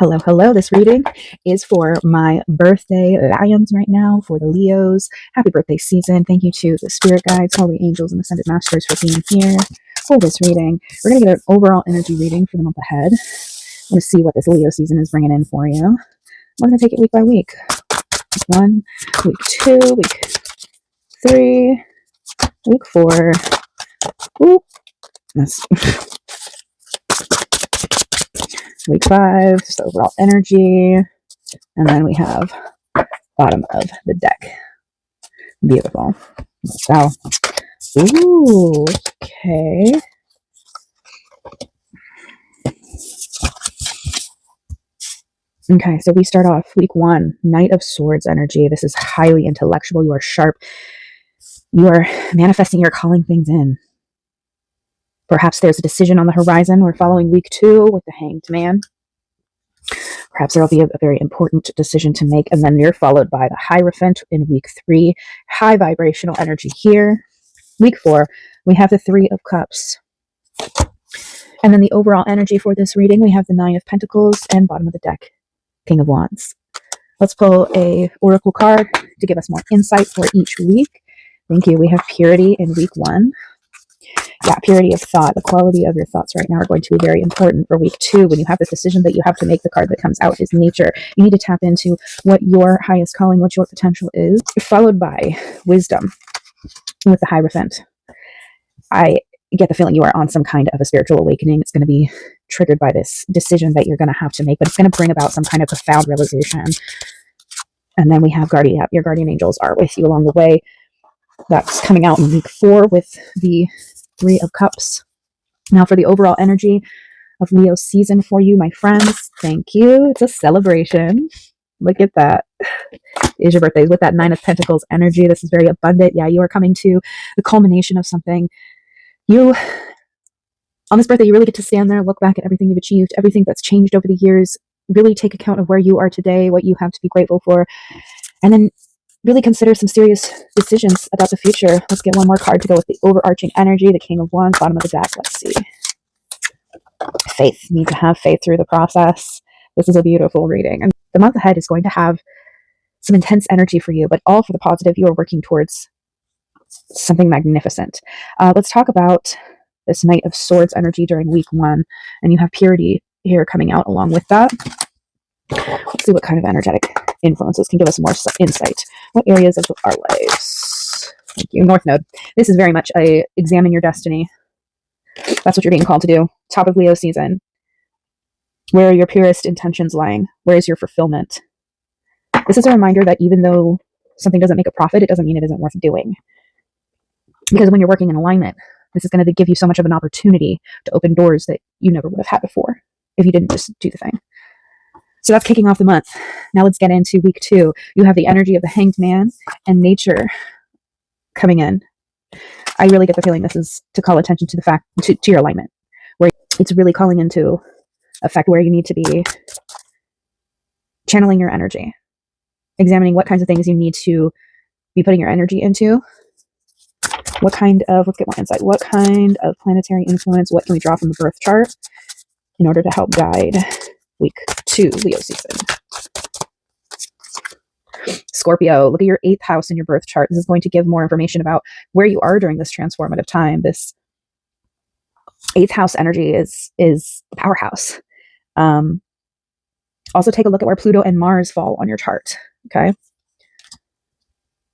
Hello, hello. This reading is for my birthday lions right now, for the Leos. Happy birthday season. Thank you to the spirit guides, holy angels, and ascended masters for being here for this reading. We're going to get an overall energy reading for the month ahead. I'm going to see what this Leo season is bringing in for you. We're going to take it week by week. Week 1, week 2, week 3, week 4. Ooh, that's week 5, so overall energy. And then we have bottom of the deck. Beautiful. So, ooh, okay. Okay, so we start off week 1, Knight of Swords energy. This is highly intellectual. You are sharp. You are manifesting. You're calling things in. Perhaps there's a decision on the horizon. We're following week 2 with the Hanged Man. Perhaps there will be a very important decision to make, and then you're followed by the Hierophant in week 3. High vibrational energy here. Week 4, we have the 3 of Cups. And then the overall energy for this reading, we have the 9 of Pentacles and bottom of the deck, King of Wands. Let's pull a oracle card to give us more insight for each week. Thank you. We have purity in week 1. Yeah, purity of thought. The quality of your thoughts right now are going to be very important for week 2. When you have this decision that you have to make, the card that comes out is nature. You need to tap into what your highest calling, what your potential is, followed by wisdom with the Hierophant. I get the feeling you are on some kind of a spiritual awakening. It's going to be triggered by this decision that you're going to have to make, but it's going to bring about some kind of profound realization. And then we have guardian. Your guardian angels are with you along the way. That's coming out in week 4 with the 3 of Cups. Now for the overall energy of Leo season for you, my friends. Thank you. It's a celebration. Look at that. Is your birthday with that 9 of Pentacles energy. This is very abundant. Yeah, you are coming to the culmination of something. You, on this birthday, you really get to stand there, look back at everything you've achieved, everything that's changed over the years, really take account of where you are today, what you have to be grateful for, and then really consider some serious decisions about the future. Let's get one more card to go with the overarching energy, the King of Wands, bottom of the deck. Let's see. Faith. You need to have faith through the process. This is a beautiful reading. And the month ahead is going to have some intense energy for you, but all for the positive. You are working towards something magnificent. Let's talk about this Knight of Swords energy during week 1. And you have purity here coming out along with that. Let's see what kind of energetic influences can give us more insight. What areas of our lives? Thank you. North Node. This is very much a examine your destiny. That's what you're being called to do. Top of Leo season. Where are your purest intentions lying? Where is your fulfillment? This is a reminder that even though something doesn't make a profit, it doesn't mean it isn't worth doing. Because when you're working in alignment, this is going to give you so much of an opportunity to open doors that you never would have had before if you didn't just do the thing. So that's kicking off the month. Now let's get into week 2. You have the energy of the Hanged Man and nature coming in. I really get the feeling this is to call attention to the fact, to your alignment, where it's really calling into effect where you need to be channeling your energy, examining what kinds of things you need to be putting your energy into. What kind of, let's get more insight. What kind of planetary influence, what can we draw from the birth chart in order to help guide week 2 Leo season? Scorpio, look at your 8th house in your birth chart. This is going to give more information about where you are during this transformative time. This 8th house energy is the powerhouse. Also take a look at where Pluto and Mars fall on your chart. Okay.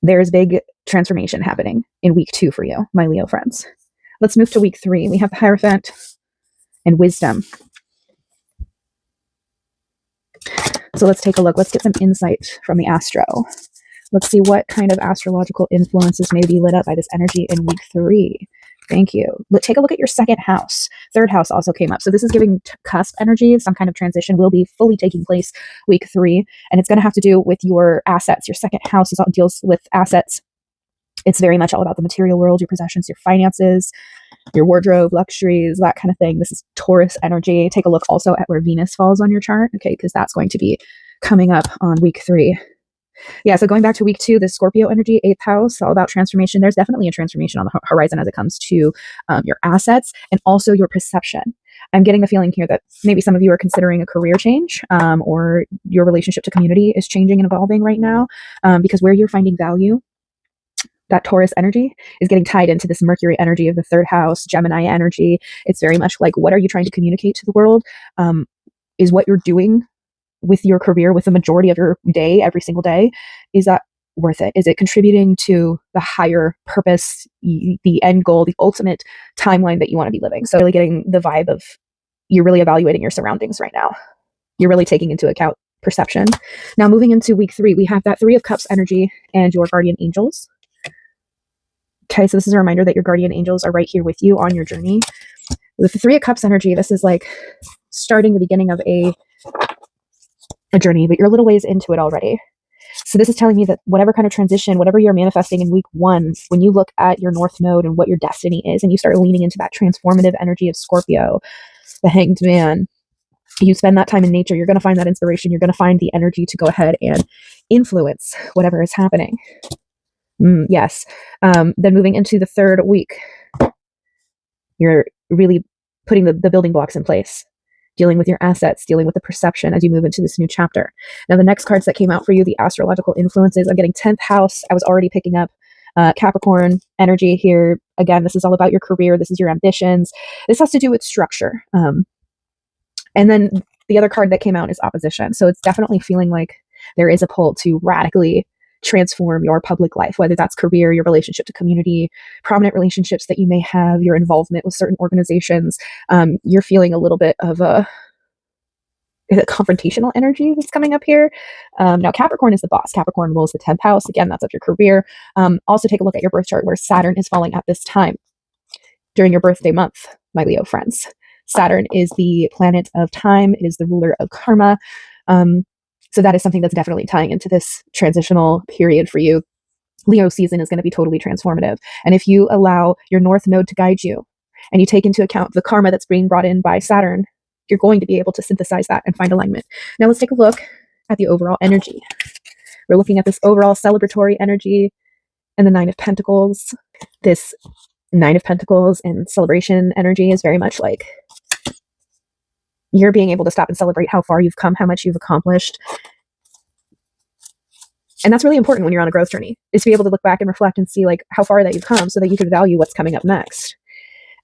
There's big transformation happening in week 2 for you, my Leo friends. Let's move to week 3. We have the Hierophant and wisdom. So let's take a look. Let's get some insight from the astro. Let's see what kind of astrological influences may be lit up by this energy in week 3. Thank you. Take a look at your 2nd house. 3rd house also came up. So this is giving cusp energy. Some kind of transition will be fully taking place week 3. And it's going to have to do with your assets. Your 2nd house deals with assets. It's very much all about the material world, your possessions, your finances, your wardrobe, luxuries, that kind of thing. This is Taurus energy. Take a look also at where Venus falls on your chart, okay, because that's going to be coming up on week 3. Yeah, so going back to week 2, the Scorpio energy, 8th house, all about transformation. There's definitely a transformation on the horizon as it comes to your assets and also your perception. I'm getting the feeling here that maybe some of you are considering a career change, or your relationship to community is changing and evolving right now, because where you're finding value, that Taurus energy is getting tied into this Mercury energy of the third house, Gemini energy. It's very much like, what are you trying to communicate to the world? Is what you're doing with your career, with the majority of your day, every single day, is that worth it? Is it contributing to the higher purpose, the end goal, the ultimate timeline that you want to be living? So really getting the vibe of, you're really evaluating your surroundings right now. You're really taking into account perception. Now, moving into week 3, we have that 3 of Cups energy and your guardian angels. Okay, so this is a reminder that your guardian angels are right here with you on your journey. With the 3 of Cups energy, this is like starting the beginning of a journey, but you're a little ways into it already. So this is telling me that whatever kind of transition, whatever you're manifesting in week 1, when you look at your North Node and what your destiny is, and you start leaning into that transformative energy of Scorpio, the Hanged Man, you spend that time in nature, you're going to find that inspiration. You're going to find the energy to go ahead and influence whatever is happening. Yes. Then moving into the 3rd week, you're really putting the building blocks in place, dealing with your assets, dealing with the perception as you move into this new chapter. Now, the next cards that came out for you, the astrological influences, I'm getting 10th house. I was already picking up Capricorn energy here. Again, this is all about your career. This is your ambitions. This has to do with structure. And then the other card that came out is opposition. So it's definitely feeling like there is a pull to radically transform your public life, whether that's career, your relationship to community, prominent relationships that you may have, your involvement with certain organizations. You're feeling a little bit of a confrontational energy that's coming up here. Now, Capricorn is the boss. Capricorn rules the 10th house. Again, that's of your career. Also take a look at your birth chart where Saturn is falling at this time during your birthday month, my Leo friends. Saturn is the planet of time. It is the ruler of karma. So that is something that's definitely tying into this transitional period for you. Leo season is going to be totally transformative. And if you allow your North Node to guide you and you take into account the karma that's being brought in by Saturn, you're going to be able to synthesize that and find alignment. Now let's take a look at the overall energy. We're looking at this overall celebratory energy and the 9 of Pentacles. This 9 of Pentacles and celebration energy is very much like you're being able to stop and celebrate how far you've come, how much you've accomplished. And that's really important when you're on a growth journey, is to be able to look back and reflect and see like how far that you've come so that you can value what's coming up next.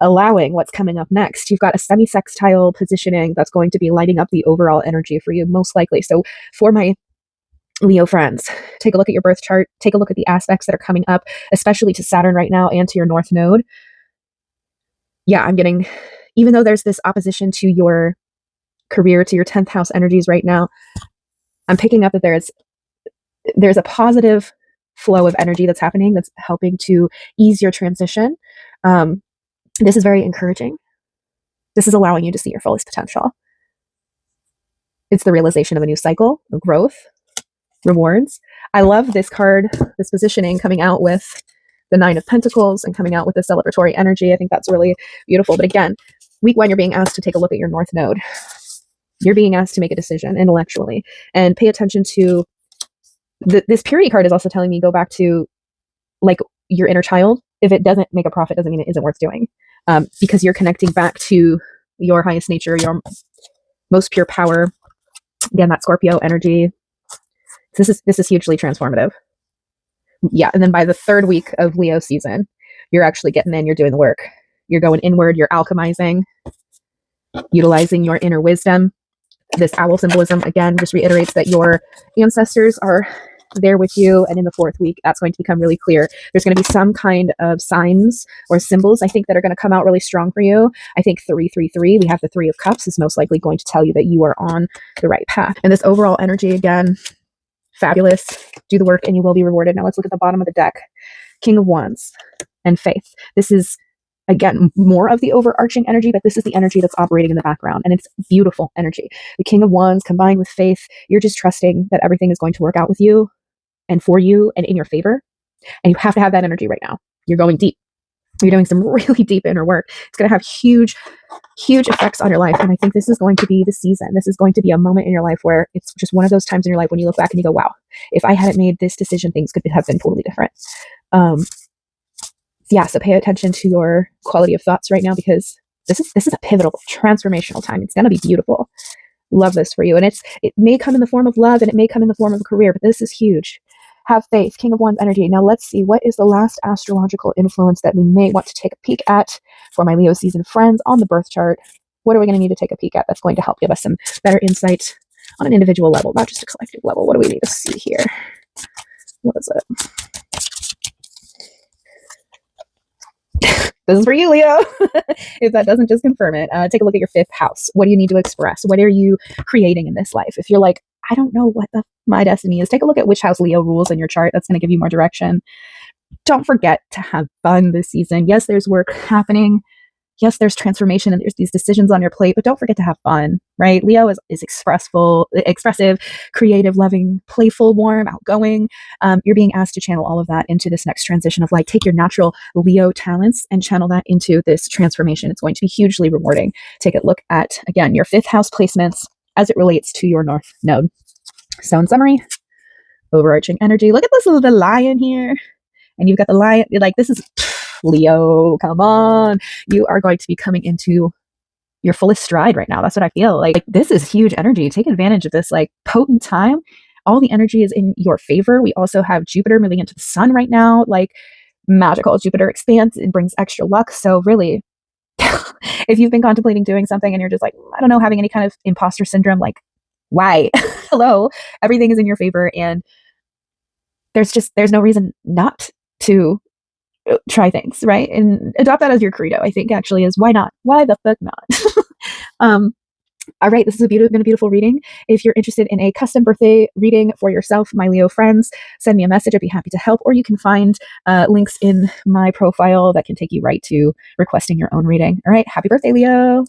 Allowing what's coming up next. You've got a semi-sextile positioning that's going to be lighting up the overall energy for you, most likely. So for my Leo friends, take a look at your birth chart, take a look at the aspects that are coming up, especially to Saturn right now and to your North Node. Yeah, I'm getting, even though there's this opposition to your career, to your 10th house energies right now, I'm picking up that there's a positive flow of energy that's happening that's helping to ease your transition. This is very encouraging. This is allowing you to see your fullest potential. It's the realization of a new cycle of growth, rewards. I love this card, this positioning coming out with the 9 of Pentacles and coming out with the celebratory energy. I think that's really beautiful. But again, week 1, you're being asked to take a look at your North Node. You're being asked to make a decision intellectually and pay attention to this purity card is also telling me go back to like your inner child. If it doesn't make a profit, doesn't mean it isn't worth doing, because you're connecting back to your highest nature, your most pure power. Again, that Scorpio energy. This is hugely transformative. Yeah, and then by the 3rd week of Leo season, you're actually getting in, you're doing the work. You're going inward, you're alchemizing, utilizing your inner wisdom. This owl symbolism, again, just reiterates that your ancestors are there with you. And in the 4th week, that's going to become really clear. There's going to be some kind of signs or symbols, I think, that are going to come out really strong for you. I think 333, we have the 3 of Cups, is most likely going to tell you that you are on the right path. And this overall energy, again, fabulous. Do the work and you will be rewarded. Now let's look at the bottom of the deck. King of Wands and Faith. This is, again, more of the overarching energy, but this is the energy that's operating in the background, and it's beautiful energy. The King of Wands combined with Faith, you're just trusting that everything is going to work out with you and for you and in your favor. And you have to have that energy right now. You're going deep. You're doing some really deep inner work. It's going to have huge, huge effects on your life. And I think this is going to be the season. This is going to be a moment in your life where it's just one of those times in your life when you look back and you go, wow, if I hadn't made this decision, things could have been totally different. Yeah, so pay attention to your quality of thoughts right now, because This is a pivotal, transformational time. It's going to be beautiful. Love this for you. And it may come in the form of love and it may come in the form of a career, but this is huge. Have faith, King of Wands energy. Now let's see, what is the last astrological influence that we may want to take a peek at for my Leo season friends on the birth chart? What are we going to need to take a peek at that's going to help give us some better insight on an individual level, not just a collective level? What do we need to see here? What is it? This is for you, Leo. If that doesn't, just confirm it. Take a look at your 5th house. What do you need to express? What are you creating in this life? If you're like, I don't know what my destiny is, take a look at which house Leo rules in your chart. That's going to give you more direction. Don't forget to have fun this season. Yes, there's work happening. Yes, there's transformation and there's these decisions on your plate, but don't forget to have fun, right? Leo is expressive, creative, loving, playful, warm, outgoing. You're being asked to channel all of that into this next transition of light. Take your natural Leo talents and channel that into this transformation. It's going to be hugely rewarding. Take a look at, again, your 5th house placements as it relates to your North Node. So in summary, overarching energy. Look at this little lion here. And you've got the lion, like this is Leo, come on. You are going to be coming into your fullest stride right now. That's what I feel like. This is huge energy. Take advantage of this like potent time. All the energy is in your favor. We also have Jupiter moving into the sun right now, like magical. Jupiter expands and brings extra luck. So really, if you've been contemplating doing something and you're just like, I don't know, having any kind of imposter syndrome, like why? Hello, everything is in your favor. And there's no reason not to try things, right? And adopt that as your credo, I think actually is why not? Why the fuck not? All right, this has been a beautiful reading. If you're interested in a custom birthday reading for yourself, my Leo friends, send me a message. I'd be happy to help. Or you can find links in my profile that can take you right to requesting your own reading. All right, happy birthday, Leo.